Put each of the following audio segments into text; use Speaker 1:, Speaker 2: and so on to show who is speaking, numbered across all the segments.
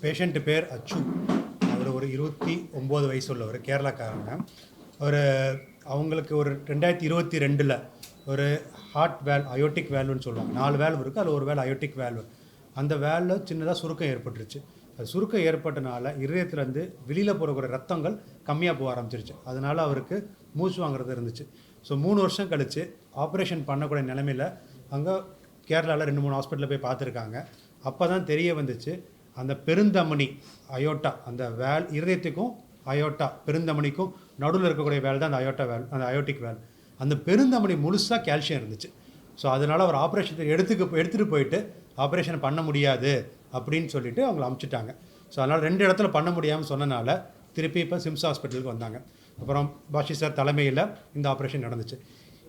Speaker 1: Patient பேர் அச்சு. அவர் ஒரு 29 வயசு உள்ளவர், கேரளாக்காரங்க. அவங்களுக்கு ஒரு 2022 ஒரு ஹார்ட் வேல்வ், அயோட்டிக் வேல்வுன்னு சொல்லுவாங்க. 4 வேல்வ் இருக்குது, அதில் ஒரு வேல்வ் அயோட்டிக் வேல்வு. அந்த வேல்வில் சின்னதாக சுருக்கம் ஏற்பட்டுருச்சு. அது சுருக்கம் ஏற்பட்டனால இருதயத்துலேருந்து வெளியில் போகிற ரத்தங்கள் கம்மியாக போக ஆரம்பிச்சிருச்சு. அதனால் அவருக்கு மூச்சு வாங்குறது இருந்துச்சு. ஸோ 3 வருஷம் கழித்து ஆப்ரேஷன் பண்ணக்கூடிய நிலைமையில் அங்கே கேரளாவில் 2-3 ஹாஸ்பிட்டலில் போய் பார்த்துருக்காங்க. அப்போ தான் தெரிய வந்துச்சு, அந்த பெருந்தமனி அயோட்டா, அந்த இருதயத்துக்கும் அயோட்டா பெருந்தமனிக்கும் நடுவில் இருக்கக்கூடிய வேல் தான் அந்த அயோட்டா வேல், அந்த அயோட்டிக் வேல். அந்த பெருந்தமனி முழுசாக கால்சியம் இருந்துச்சு. ஸோ அதனால் அவர் ஆப்ரேஷன் எடுத்துகிட்டு போயிட்டு ஆப்ரேஷன் பண்ண முடியாது அப்படின்னு சொல்லிவிட்டு அவங்கள அமுச்சிட்டாங்க. ஸோ அதனால் 2 இடத்துல பண்ண முடியாமல் சொன்னனால திருப்பி இப்போ சிம்ஸ் ஹாஸ்பிட்டலுக்கு வந்தாங்க. அப்புறம் பாஷி சார் தலைமையில் இந்த ஆப்ரேஷன் நடந்துச்சு.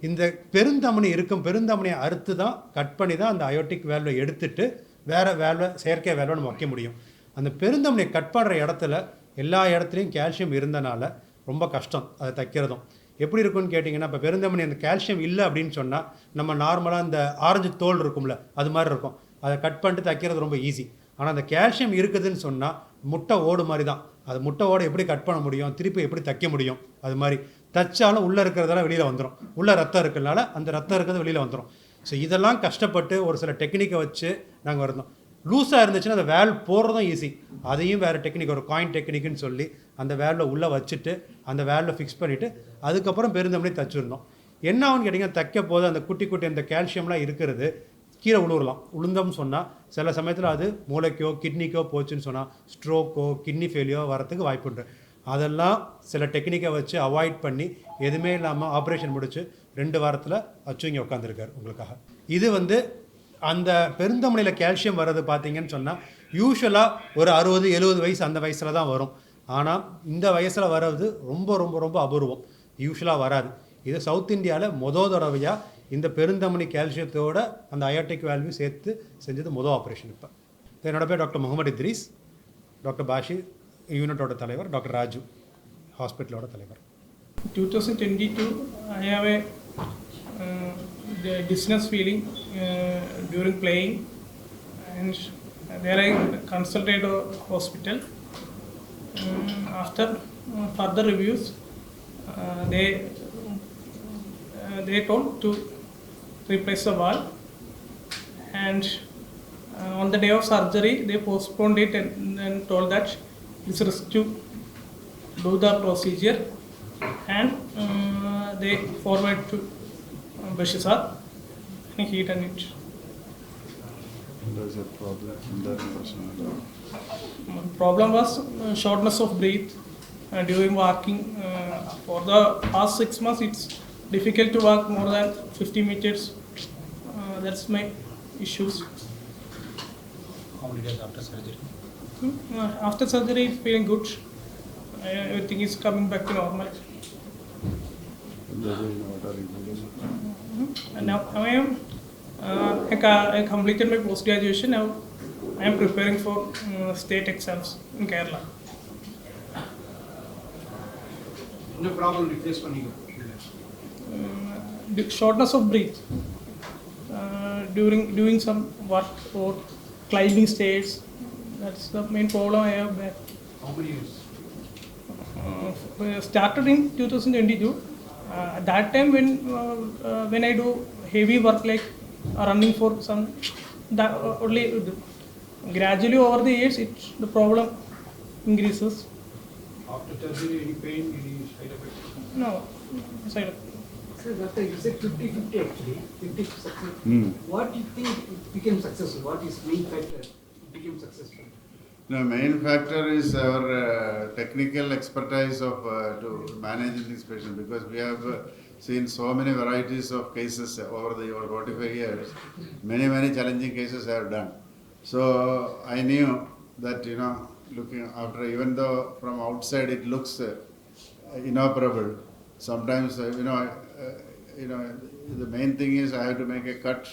Speaker 1: இந்த பெருந்தமனியை அறுத்து தான், கட் பண்ணி தான் அந்த அயோட்டிக் வேல்வை எடுத்துட்டு வேறு வேல்வை, செயற்கை வேல்வை நம்ம வைக்க முடியும். அந்த பெருந்தமனியை கட் பண்ணுற இடத்துல எல்லா இடத்துலையும் கால்சியம் இருந்தனால ரொம்ப கஷ்டம் அதை தைக்கிறதும். எப்படி இருக்குன்னு கேட்டிங்கன்னா, இப்போ பெருந்தமனி அந்த கால்சியம் இல்லை அப்படின்னு சொன்னால் நம்ம நார்மலாக இந்த ஆரஞ்சு தோல் இருக்கும்ல, அது மாதிரி இருக்கும். அதை கட் பண்ணிட்டு தைக்கிறது ரொம்ப ஈஸி. ஆனால் அந்த கால்சியம் இருக்குதுன்னு சொன்னால் முட்டை ஓடு மாதிரி தான். அது முட்டை ஓடு எப்படி கட் பண்ண முடியும், திருப்பி எப்படி தைக்க முடியும்? அது மாதிரி தைச்சாலும் உள்ளே இருக்கிறதெல்லாம் வெளியில் வந்துடும். உள்ளே ரத்தம் இருக்கிறதுனால அந்த ரத்தம் இருக்கிறது வெளியில் வந்துடும். ஸோ இதெல்லாம் கஷ்டப்பட்டு ஒரு சில டெக்னிக்கை வச்சு நாங்கள் வந்தோம். லூஸாக இருந்துச்சுன்னா அந்த வேல்வ் போடுறதும் ஈஸி. அதையும் வேறு டெக்னிக், ஒரு காயின் டெக்னிக்குன்னு சொல்லி அந்த வேல்வை உள்ளே வச்சுட்டு அந்த வேல்வை ஃபிக்ஸ் பண்ணிவிட்டு அதுக்கப்புறம் பெருந்தமனி தச்சுருந்தோம். என்ன ஆகுன்னு கேட்டிங்கன்னா, தைக்க போது அந்த குட்டி அந்த கால்சியம்லாம் இருக்கிறது கீழே உளுந்தோம்னு சொன்னால் சில சமயத்தில் அது மூளைக்கோ கிட்னிக்கோ போச்சுன்னு சொன்னால் ஸ்ட்ரோக்கோ கிட்னி ஃபெயிலியோ வரத்துக்கு வாய்ப்புண்டு. அதெல்லாம் சில டெக்னிக்கை வச்சு அவாய்ட் பண்ணி எதுவுமே இல்லாமல் ஆப்ரேஷன் முடிச்சு 2 வாரத்தில் அச்சு இங்கே உட்காந்துருக்கார் உங்களுக்காக. இது அந்த பெருந்தமனியில் கால்சியம் வர்றது பார்த்தீங்கன்னு சொன்னால் யூஸ்வலாக ஒரு 60-70 வயசு அந்த வயசில் தான் வரும். ஆனால் இந்த வயசில் வர்றது ரொம்ப ரொம்ப ரொம்ப அபூர்வம், யூஸ்வலாக வராது. இது சவுத் இந்தியாவில் தடவையாக இந்த பெருந்தமனி கால்சியத்தோட அந்த அயோட்டிக் வேல்வி சேர்த்து செஞ்சது ஆப்ரேஷன். இப்போ என்னோட பேர் டாக்டர் முகமது இத்ரீஸ், டாக்டர் பாஷி யூனிட்டோட தலைவர், டாக்டர் ராஜு ஹாஸ்பிட்டலோட தலைவர்.
Speaker 2: 2022 I have a the dizziness feeling during playing, and there I consulted a hospital. After further reviews, they told to replace the valve, and on the day of surgery they postponed it and told that it's risk to do the procedure, and they forward to Bashir and he done it.
Speaker 3: There's a problem in that person.
Speaker 2: Problem was shortness of breath during walking. For the past 6 months it's difficult to walk more than 50 meters. That's my issues.
Speaker 1: How many days after surgery?
Speaker 2: After surgery feeling good. Everything is coming back to normal. And now I completed my post graduation. Now I am preparing for state exams in Kerala.
Speaker 1: No problem you face when you
Speaker 2: Shortness of breath during doing some work or climbing stairs. That's the main problem I have back.
Speaker 1: How many years?
Speaker 2: Started in 2022. At that time when I do heavy work like running for some, that only gradually over the years the problem increases.
Speaker 1: After surgery, any pain, any side effects?
Speaker 2: No side effect.
Speaker 4: Sir, doctor, you said 50-50 actually, 50 success. What do you think it became successful? What is main factor it became successful?
Speaker 3: The main factor is our technical expertise of to managing this patient, because we have seen so many varieties of cases over 45 years. Many challenging cases I have done. So I knew that, looking after, even though from outside it looks inoperable, sometimes the main thing is I have to make a cut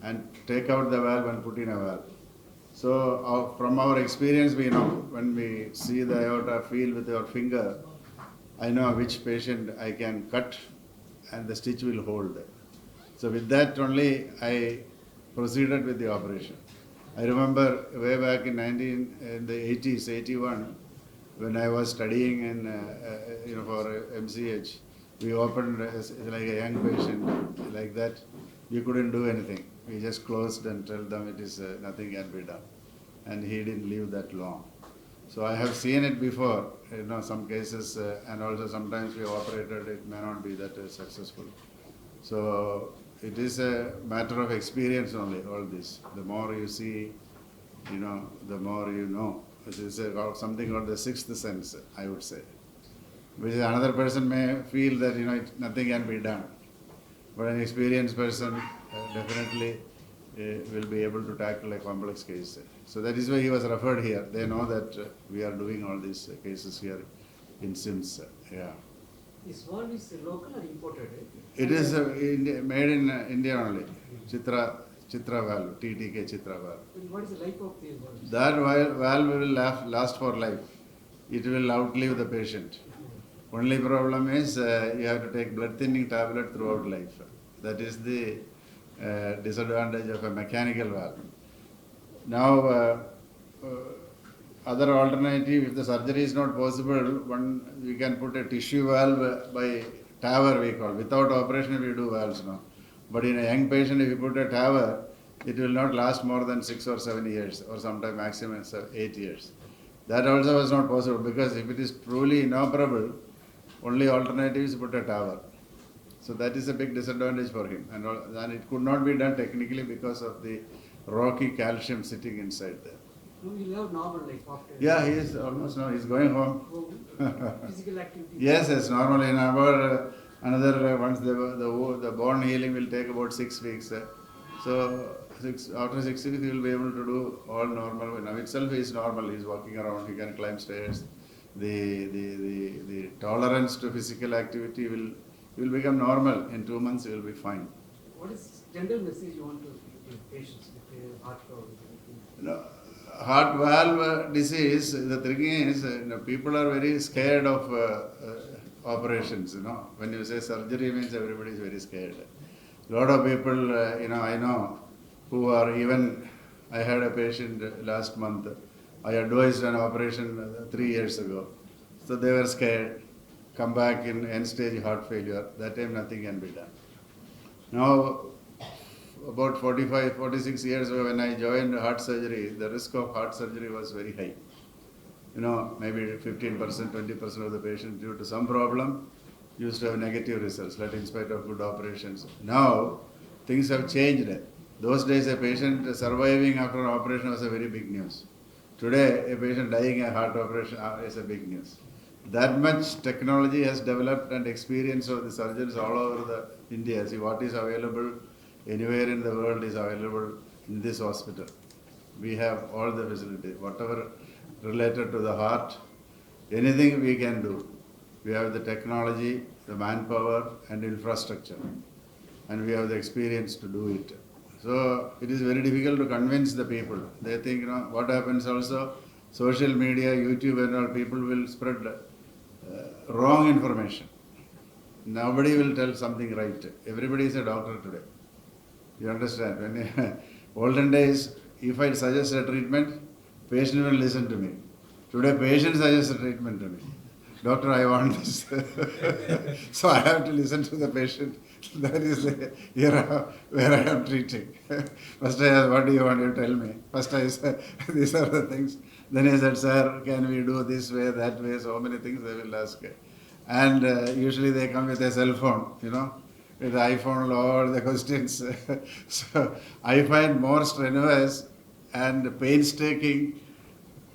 Speaker 3: and take out the valve and put in a valve. So from our experience, we know when we see the aorta, feel with our finger, I know which patient I can cut and the stitch will hold. So with that only I proceeded with the operation. I remember way back in the 80s, 81, when I was studying in, for MCH, we opened as like a young patient like that. We couldn't do anything. We just closed and tell them it is nothing can be done, and he didn't live that long. So I have seen it before, some cases, and also sometimes we operated, it may not be that successful. So it is a matter of experience only, all this. The more you see, the more you know. It is something called the sixth sense, I would say. Which another person may feel that, nothing can be done. But an experienced person definitely will be able to tackle a complex case. So that is why he was referred here. They know that we are doing all these cases here in SIMS. Yeah.
Speaker 4: This valve is local or imported?
Speaker 3: It is made in India only. Chitra valve, TTK Chitra valve.
Speaker 4: What is the life of the valve?
Speaker 3: That valve will last for life. It will outlive the patient. Only problem is you have to take blood thinning tablet throughout life. That is the disadvantage of a mechanical valve. Now, other alternative, if the surgery is not possible, we can put a tissue valve by TAVR we call. Without operation we do valves now. But in a young patient, if you put a TAVR, it will not last more than 6 or 7 years, or sometimes maximum 8 years. That also was not possible, because if it is truly inoperable, only alternative is put a TAVR. So that is a big disadvantage for him. And it could not be done technically because of the rocky calcium sitting inside there.
Speaker 4: No, you have normal life after.
Speaker 3: Yeah, he is almost now, he is going home.
Speaker 4: Physical activity.
Speaker 3: Yes, normally in about once the bone healing will take about 6 weeks. So after 6 weeks he will be able to do all normal. Now itself he is normal, he is walking around, he can climb stairs. The tolerance to physical activity will become normal. In 2 months he will be fine.
Speaker 4: What is general message you want to give patients with heart problem?
Speaker 3: Heart valve disease, the thing is, people are very scared of operations, When you say surgery means everybody is very scared. A lot of people, I know, who are even, I had a patient last month, I advised an operation 3 years ago. So they were scared, come back in end-stage heart failure. That time nothing can be done. Now, about 45, 46 years ago when I joined heart surgery, the risk of heart surgery was very high. Maybe 15%, 20% of the patients due to some problem used to have negative results, in spite of good operations. Now, things have changed. Those days, a patient surviving after an operation was a very big news. Today, a patient dying a heart operation is a big news. That much technology has developed, and experience of the surgeons all over India. See, what is available anywhere in the world is available in this hospital. We have all the facilities, whatever related to the heart, anything we can do. We have the technology, the manpower and infrastructure, and we have the experience to do it. So it is very difficult to convince the people. They think, what happens also, social media, YouTube and all, people will spread wrong information. Nobody will tell something right. Everybody is a doctor today. You understand? When olden days, if I suggest a treatment, patient will listen to me. Today, patient suggests a treatment to me. Doctor, I want this. So I have to listen to the patient. That is the era where I am treating. First I asked, what do you want to tell me? First I said, these are the things. Then I said, sir, can we do this way, that way? So many things they will ask. And usually they come with a cell phone, with the iPhone, all the questions. So I find more strenuous and painstaking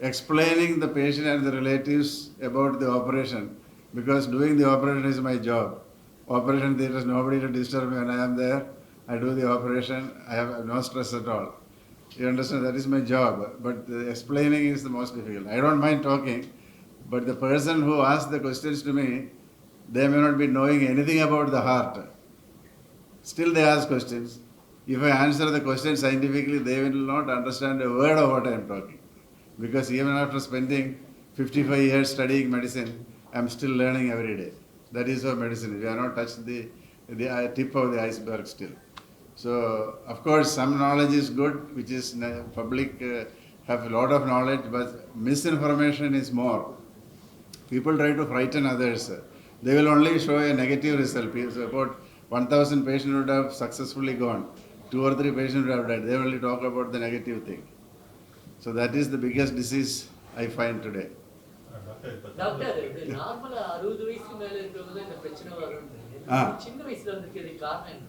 Speaker 3: explaining the patient and the relatives about the operation, because doing the operation is my job. Operation theatre is nobody to disturb me when I am there. I do the operation, I have no stress at all. You understand, that is my job. But the explaining is the most difficult. I don't mind talking, but the person who asks the questions to me, they may not be knowing anything about the heart. Still they ask questions. If I answer the question scientifically, they will not understand a word of what I am talking. Because even after spending 55 years studying medicine, I am still learning every day. That is our medicine. We have not touched the tip of the iceberg still. So, of course, some knowledge is good, which is public have a lot of knowledge, but misinformation is more. People try to frighten others. They will only show a negative result. About 1,000 patients would have successfully gone. 2 or 3 patients would have died. They only talk about the negative thing. So that is the biggest disease I find today.
Speaker 5: Doctor இது நார்மலா 60 வயசுக்கு மேல இருக்கிறவங்க இந்த பிரச்சனை வரும்ன்றீங்க. சின்ன வயசுல வந்திருக்கிறது காரணம் என்ன?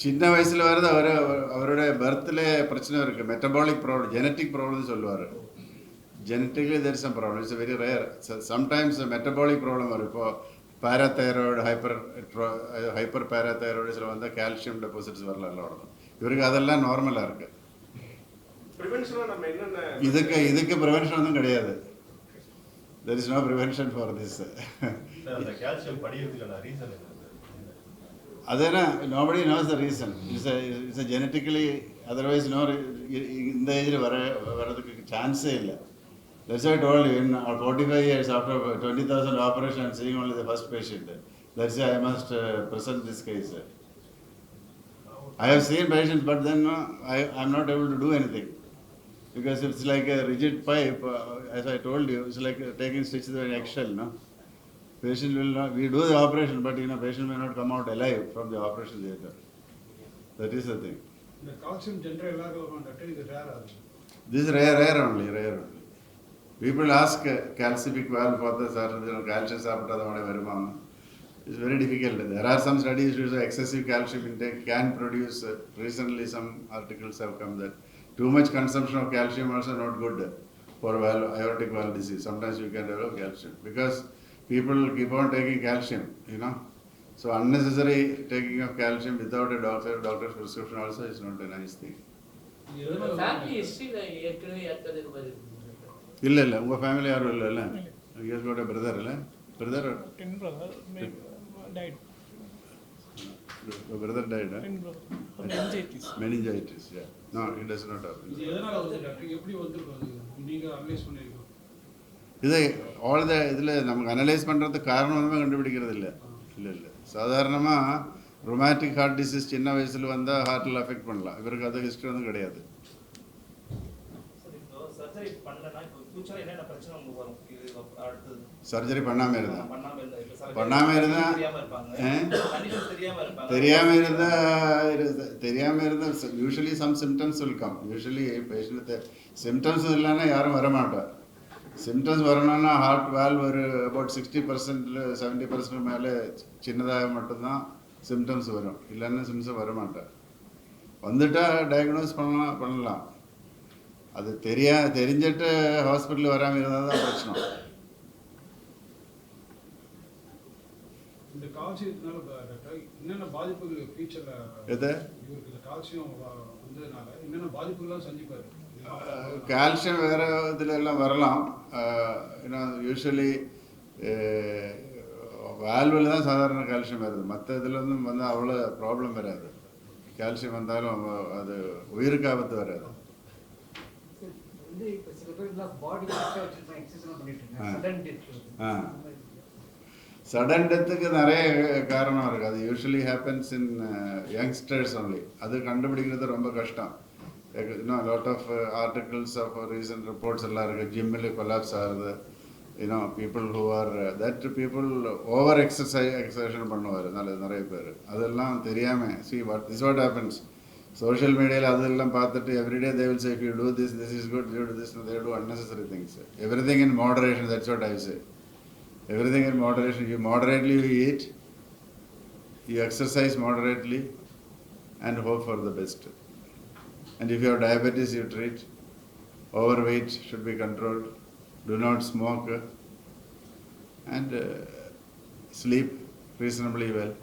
Speaker 3: சின்ன வயசுல வரது அவருடைய பர்த்ல பிரச்சனை இருக்கு. மெட்டபாலிக் ப்ராப்ளம், ஜெனட்டிக் ப்ராப்ளம் சொல்லுவார். Genetically there is some problem. It's a very rare. So sometimes a metabolic problem வரும். இப்போ parathyroid, hyperparathyroidisல வந்தா calcium deposits வரலாம் எல்லாம். இவருக்கு அதெல்லாம் நார்மலா இருக்கு.
Speaker 6: Prevention நம்ம என்னென்ன
Speaker 3: இதுக்கு prevention ஒன்றும் கிடையாது. There is no prevention for this.
Speaker 6: அந்த கால்சியம் படியிறதுக்கான ரீசன் என்ன?
Speaker 3: Athena nobody knows the reason. It's a genetically, otherwise no இந்த ஏஜ்ல வரதுக்கு சான்ஸே இல்லை. That's why I told you, in 45 years after 20,000 operations, seeing only the first patient. That's why I must present this case. I have seen patients, but then I'm not able to do anything. Because it's like a rigid pipe, as I told you, it's like taking stitches with an eggshell, no? Patient will not, we do the operation, but patient may not come out alive from the operation theatre. That is the thing.
Speaker 7: The calcium general is rare.
Speaker 3: This is rare only. People ask calcific valve for the calcium sabotage. It's very difficult. There are some studies which say excessive calcium intake can produce, recently some articles have come that too much consumption of calcium also not good for aortic valve disease. Sometimes you can develop calcium because people keep on taking calcium, So unnecessary taking of calcium without a doctor's prescription also is not a nice thing.
Speaker 5: Family ஹிஸ்டரியில ஏற்கனவே யாருக்காவது இது மாதிரி
Speaker 3: இல்லை உங்கள் family யாரும் இல்லைல்ல? You guys got a brother, இல்லை? Brother?
Speaker 2: Twin brother died.
Speaker 3: Your brother died, huh?
Speaker 2: Twin brother. Meningitis.
Speaker 3: Meningitis, yeah. No, it does not happen.
Speaker 7: இது எதனால வந்து டாக்டர் எப்படி வந்திருக்கும்? நீங்க அனலைஸ் பண்ணிருக்கீங்க.
Speaker 3: இது ஆல் த இதில் நமக்கு அனலைஸ் பண்ணுறதுக்கு காரணம் ஒன்றுமே கண்டுபிடிக்கிறது இல்லை. சாதாரணமாக ரொமாட்டிக் ஹார்ட் டிசீஸ் சின்ன வயசில் வந்தால் ஹார்ட்டில் அஃபெக்ட் பண்ணலாம். இவருக்கு அது ஹிஸ்ட்ரி ஒன்றும் கிடையாது. சர்ஜரி பண்ணாமல் இருந்தால் usually some symptoms will come. Usually patient symptoms இல்லைன்னா யாரும் வரமாட்டார். சிம்டம்ஸ் வரணும்னா ஹார்ட் வால்வ் ஒரு அபவுட் 60% 70% மேலே சின்னதாக மட்டும்தான் சிம்டம்ஸ் வரும். இல்லைன்னா சிம்டம்ஸ் வரமாட்டார். வந்துட்டால் டயக்னோஸ் பண்ணலாம். அது தெரிஞ்சிட்டு ஹாஸ்பிட்டல் வராமல் இருந்தால் தான் பிரச்சனை.
Speaker 7: இந்த கால்சியத்தினால டாக்டர் என்னென்ன பாதிப்புகள் ஃபியூச்சர்ல
Speaker 3: எது
Speaker 7: இவருக்கு இந்த கால்சியம் வந்ததுனால என்னென்ன பாதிப்புகள்லாம் சந்திப்பாரு?
Speaker 3: கால்சியம் வேறு இதில் எல்லாம் வரலாம். யூஸ்வலி வால்வில் தான் சாதாரண கால்சியம் வருது. மற்ற இதில் வந்து அவ்வளோ ப்ராப்ளம் வராது. கால்சியம் வந்தாலும் அது உயிருக்கு ஆபத்து வராது. சடன் டெத்துக்கு நிறைய காரணம் இருக்குது. அது usually happens in youngsters only. அது கண்டுபிடிக்கிறது ரொம்ப கஷ்டம். Lot of articles of recent reports எல்லாம் இருக்குது. ஜிம்மில் கொலாப்ஸ் ஆகுது. People who are that people over exertion பண்ணுவார் நிறைய பேர். அதெல்லாம் தெரியாமல் this what happens. Social media அதெல்லாம் பார்த்துட்டு everyday they will say if you do this is good, you do this, they do unnecessary things. Everything in moderation, that's what I say. Everything in moderation. You moderately eat, you exercise moderately and hope for the best. And if you have diabetes, you treat. Overweight should be controlled. Do not smoke and sleep reasonably well.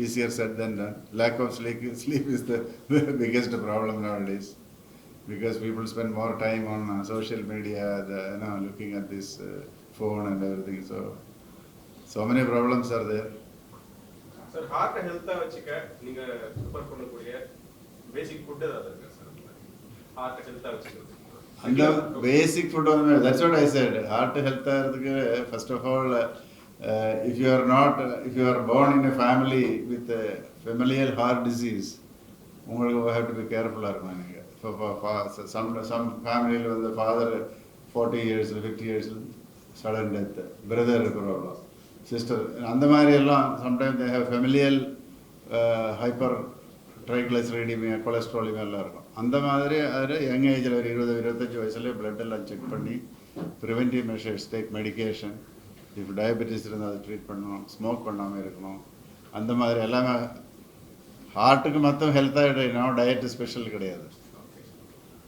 Speaker 3: Easier said than done. Lack of sleep is the biggest problem nowadays, because people spend more time on social media, looking at this phone and everything. So many problems are there.
Speaker 6: Sir, heart health வச்சுக்க நீங்க prepare பண்ணக்கூடிய basic food ஏதாவது இருக்கா sir? Heart health வச்சுக்கிறது.
Speaker 3: அந்த basic food that's what I said. Heart health ஆகிறதுக்கு first of all, if you are born in a family with a familial heart disease, உங்களுக்கு have to be careful இருக்கணும் நீங்கள். Some ஃபேமிலியில் வந்து father 40 years 50 years sudden death, brother இருக்கிறவங்களோ sister, அந்த மாதிரி எல்லாம் sometimes they have familial hyper triglyceridemia cholesterolemia எல்லாம் இருக்கும். அந்த மாதிரி அது யங் ஏஜில் ஒரு 20-25 வயசுலேயே பிளட் எல்லாம் செக் பண்ணி ப்ரிவென்டிவ் மெஷர்ஸ், டேக் மெடிக்கேஷன், இப்போ டயபெட்டிஸ் இருந்தால் அதை ட்ரீட் பண்ணணும், ஸ்மோக் பண்ணாமல் இருக்கணும், அந்த மாதிரி எல்லாமே. ஹார்ட்டுக்கு மொத்தம் ஹெல்த்தாக டயட்டு ஸ்பெஷல் கிடையாது.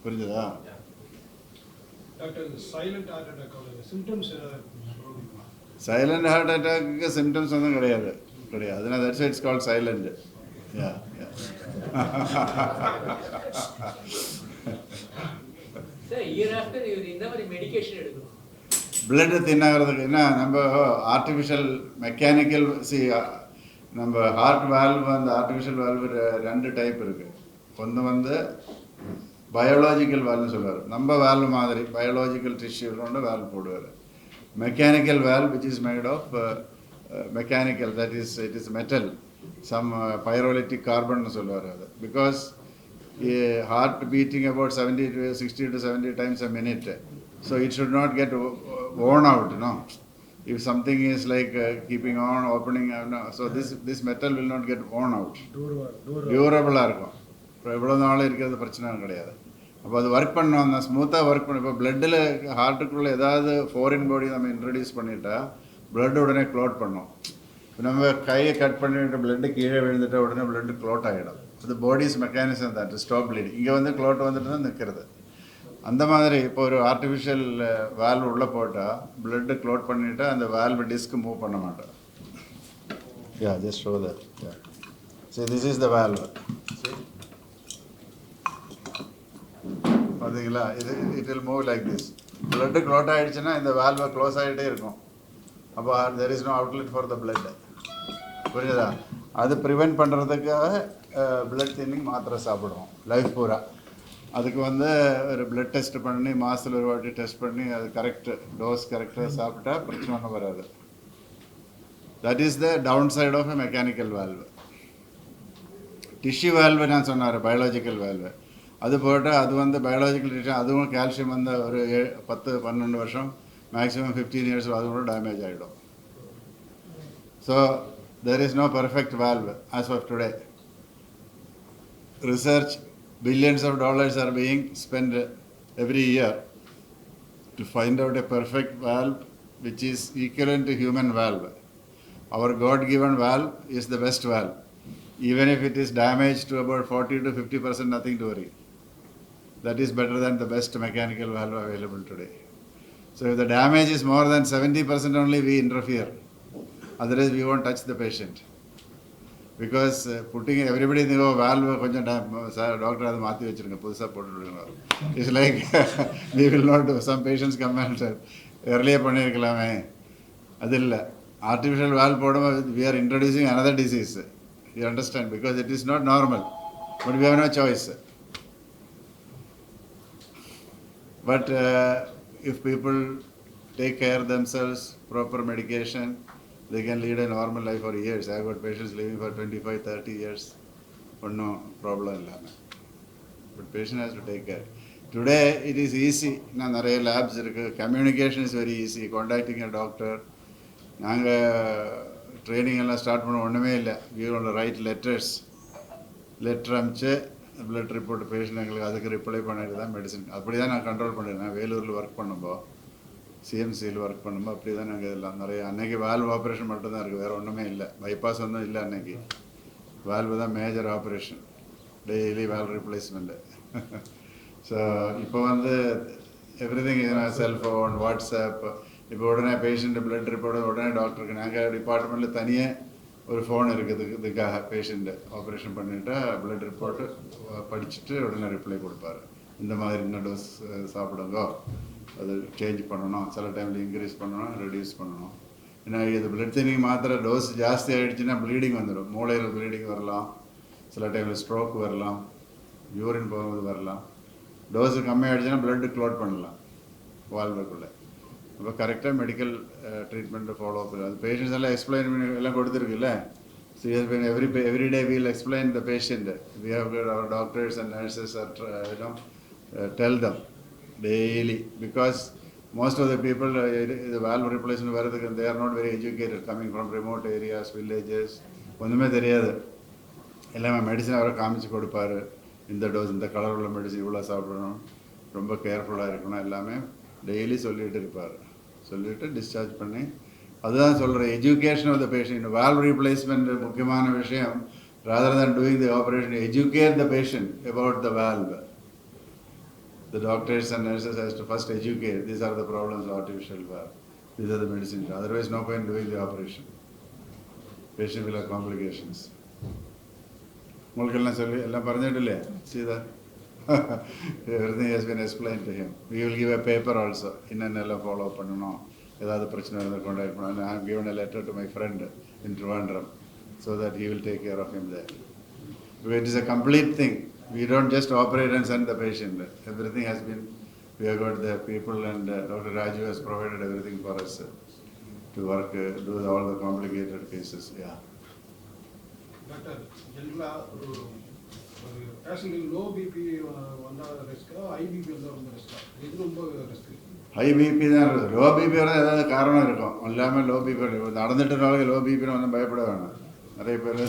Speaker 3: புரிஞ்சுதா?
Speaker 7: டாக்டர் சைலண்ட் ஹார்ட் அட்டாக்கோட சிம்டம்ஸ் ஏதாவது இருக்குங்களா?
Speaker 3: சைலண்ட் ஹார்ட் அட்டாக்கு சிம்டம்ஸ் ஒன்றும் கிடையாது. அதனால் that's it's called silent. Yeah yeah
Speaker 5: sir year after இவர் இந்த மாதிரி மெடிகேஷன் எடுக்கணும்.
Speaker 3: பிளட்டு தின்னாகிறதுக்கு என்ன, நம்ம ஆர்டிஃபிஷியல் மெக்கானிக்கல் நம்ம ஹார்ட் வால்வ், அந்த ஆர்டிஃபிஷியல் வால்வு 2 டைப் இருக்குது. ஒன்று வந்து பயாலஜிக்கல் வால்வ்னு சொல்லுவார். நம்ம வால்வ் மாதிரி பயாலஜிக்கல் டிஷ்யூ வால்வ் போடுவார். Mechanical valve which is made of mechanical, that is it is metal, some pyrolytic carbon சொல்லுவார் அது. Because heart beating about 60 to 70 times a minute, so it should not get worn out, no. If something is like keeping on opening, no, so this metal will not get worn out, durable இருக்கும். எவ்வளோ நாள் இருக்கிறது பிரச்சனை கிடையாது. அப்போ அது work பண்ணோம், அந்த ஸ்மூத்தாக ஒர்க் பண்ண. இப்போ பிளட்டில் ஹார்ட்டுக்குள்ளே ஏதாவது ஃபாரின் பாடி நம்ம இன்ட்ரடியூஸ் பண்ணிட்டா பிளட் உடனே க்ளோட் பண்ணோம். இப்போ நம்ம கையை கட் பண்ணிட்டு பிளட்டு கீழே விழுந்துட்டு உடனே பிளட்டு க்ளோட் ஆகிடும். அது பாடிஸ் மெக்கானிசம் தான், ஸ்டாப் ப்ளீடிங். இங்கே வந்து க்ளோட் வந்துட்டு தான் நிற்கிறது. அந்த மாதிரி இப்போ ஒரு ஆர்டிஃபிஷியல் வால்வ் உள்ளே போட்டால் பிளட்டு க்ளோட் பண்ணிவிட்டால் அந்த வால்வ் டிஸ்க் மூவ் பண்ண மாட்டோம். Yeah just show that. சரி, திஸ் இஸ் த வால்வ். பார்த்தீங்களா? இது it will move like this. Blood clot ஆகிடுச்சுன்னா இந்த வால்வை க்ளோஸ் ஆகிட்டே இருக்கும். அப்போ there is no outlet for the blood. புரியுதா? அது ப்ரிவென்ட் பண்ணுறதுக்காக பிளட் தின்னிங் மாத்திரை சாப்பிடுவோம் லைஃப் பூரா. அதுக்கு வந்து ஒரு பிளட் டெஸ்ட் பண்ணி மாதத்தில் ஒரு வாட்டி டெஸ்ட் பண்ணி அது கரெக்டு டோஸ் கரெக்டாக சாப்பிட்டா பிரச்சனை ஒன்றும் வராது. That is the downside of a mechanical valve. Tissue valve நான் சொன்னார், பயாலஜிக்கல் வால்வு. அது போட்டால் அது வந்து பயாலஜிக்கல் டிஷ்யூ, அதுவும் கால்சியம் வந்து ஒரு 10-12 வருஷம், மேக்ஸிமம் 15 years அது கூட டேமேஜ் ஆகிடும். So there is no perfect valve as of today. Research, billions of dollars are being spent every year to find out a perfect valve which is equivalent to human valve. Our God-given valve is the best valve. Even if it is damaged to about 40 to 50%, nothing to worry. That is better than the best mechanical valve available today. So if the damage is more than 70% only, we interfere. Otherwise, we won't touch the patient. Because putting everybody in the valve, doctor, அது மாற்றி வச்சுருங்க, புதுசாக போட்டுருங்க. It's like we will not do. Some patients come and say, earlier பண்ணியிருக்கலாமே. அது இல்லை. Artificial valve போடும்போது we are introducing another disease. You understand? Because it is not normal. But we have no choice. But if people take care of themselves, proper medication, they can lead a normal life for years. I have got patients living for 25-30 years. No problem. But patient has to take care. Today it is easy. நிறைய labs இருக்கு. Communication is very easy. Contacting a doctor. நாங்கள் training எல்லாம் start பண்ண ஒன்றுமே இல்லை. we will write letters. Letter அனுப்பிச்சு blood report patient எங்களுக்கு அதுக்கு ரிப்ளை பண்ணிட்டு தான் மெடிசன். அப்படி தான் நான் கண்ட்ரோல் பண்ணியிருந்தேன். வேலூரில் ஒர்க் பண்ணும்போது, சிஎம்சியில் ஒர்க் பண்ணும்போது அப்படி தான் நாங்கள் இதெல்லாம் நிறைய. அன்றைக்கி வால்வ் ஆப்ரேஷன் மட்டும்தான் இருக்குது, வேறு ஒன்றுமே இல்லை. பைபாஸ் ஒன்றும் இல்லை அன்றைக்கி. வால்வு தான் major operation, daily valve replacement. So இப்போ வந்து எவ்ரிதிங் செல்ஃபோன், வாட்ஸ்அப். இப்போ உடனே பேஷண்ட்டு பிளட் ரிப்போர்ட் உடனே டாக்டருக்கு, நாங்கள் டிபார்ட்மெண்ட்டில் தனியாக ஒரு ஃபோன் இருக்குது இதுக்காக. பேஷண்ட்டு ஆப்ரேஷன் பண்ணிவிட்டு பிளட் ரிப்போர்ட்டு படிச்சுட்டு உடனே ரிப்ளை கொடுப்பாரு. இந்த மாதிரி இன்னும் டோஸ் சாப்பிடுங்க, அது சேஞ்ச் பண்ணணும், சில டைமில் இன்க்ரீஸ் பண்ணணும், ரெடியூஸ் பண்ணணும். ஏன்னா இது பிளட் தின்னிங் மாத்திரை டோஸ் ஜாஸ்தி ஆகிடுச்சுன்னா ப்ளீடிங் வந்துடும். மூளையில் ப்ளீடிங் வரலாம், சில டைமில் ஸ்ட்ரோக் வரலாம், யூரின் போகும்போது வரலாம். டோஸு கம்மியாகிடுச்சுன்னா பிளட்டு க்ளோட் பண்ணலாம் வால்வுக்குள்ளே. அப்போ கரெக்டாக மெடிக்கல் ட்ரீட்மெண்ட்டை ஃபாலோ பண்ணலாம். அது பேஷண்ட்ஸ் எல்லாம் எக்ஸ்பிளைன் பண்ணி எல்லாம் கொடுத்துருக்குல்ல, So he has been every day we will explain the patient. We have got our doctors and nurses are tell them daily, because most of the people the valve replacement they are not very educated, coming from remote areas, villages. ஒன்றுமே தெரியாது. எல்லாமே medicine அவரை காமிச்சு கொடுப்பாரு. இந்த dose இந்த colour உள்ள medicine இவ்வளோ சாப்பிடணும், ரொம்ப கேர்ஃபுல்லாக இருக்கணும், எல்லாமே டெய்லி சொல்லிட்டு இருப்பார். சொல்லிவிட்டு டிஸ்சார்ஜ் பண்ணி அதுதான் சொல்கிறேன், education of the patient. Valve replacement முக்கியமான விஷயம். rather than doing the operation, educate the patient about the valve. The doctors and nurses has to first educate, these are the problems of artificial valve, these are the medicines. Otherwise no point doing the operation. Patient will have complications. உங்களுக்கெல்லாம் சொல்லி எல்லாம் பறந்துட்டு see that everything has been explained to him. We will give a paper also, என்னென்னலாம் follow பண்ணணும், ஏதாவது பிரச்சனை இருந்தால் contact பண்ணணும். I have given a letter to my friend in Trivandrum so that he will take care of him there. It is a complete thing. We don't just operate and send the patient. Everything has been, we have got the people, and Dr. Raju has provided everything for us to work, do all the complicated cases. Yeah.
Speaker 7: Doctor ஜென்ரலாக ஒரு patient low BP வந்தால் ரிஸ்க்கா, high BP வந்தால் ரொம்ப ரிஸ்க்கா, இது ரொம்ப risk?
Speaker 3: High BP தான் இருக்குது. Low BP வர ஏதாவது காரணம் இருக்கும், எல்லாமே லோ பிபி நடந்துட்டுனாலும் லோ பிபின்னு வந்து பயப்பட வேணாம். நிறைய பேர்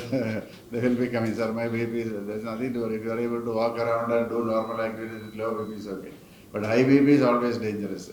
Speaker 3: they will be coming, sir, my BP is, there is nothing to worry. If you are able to walk around and do normal activities with low BP is okay. But high BP is always dangerous.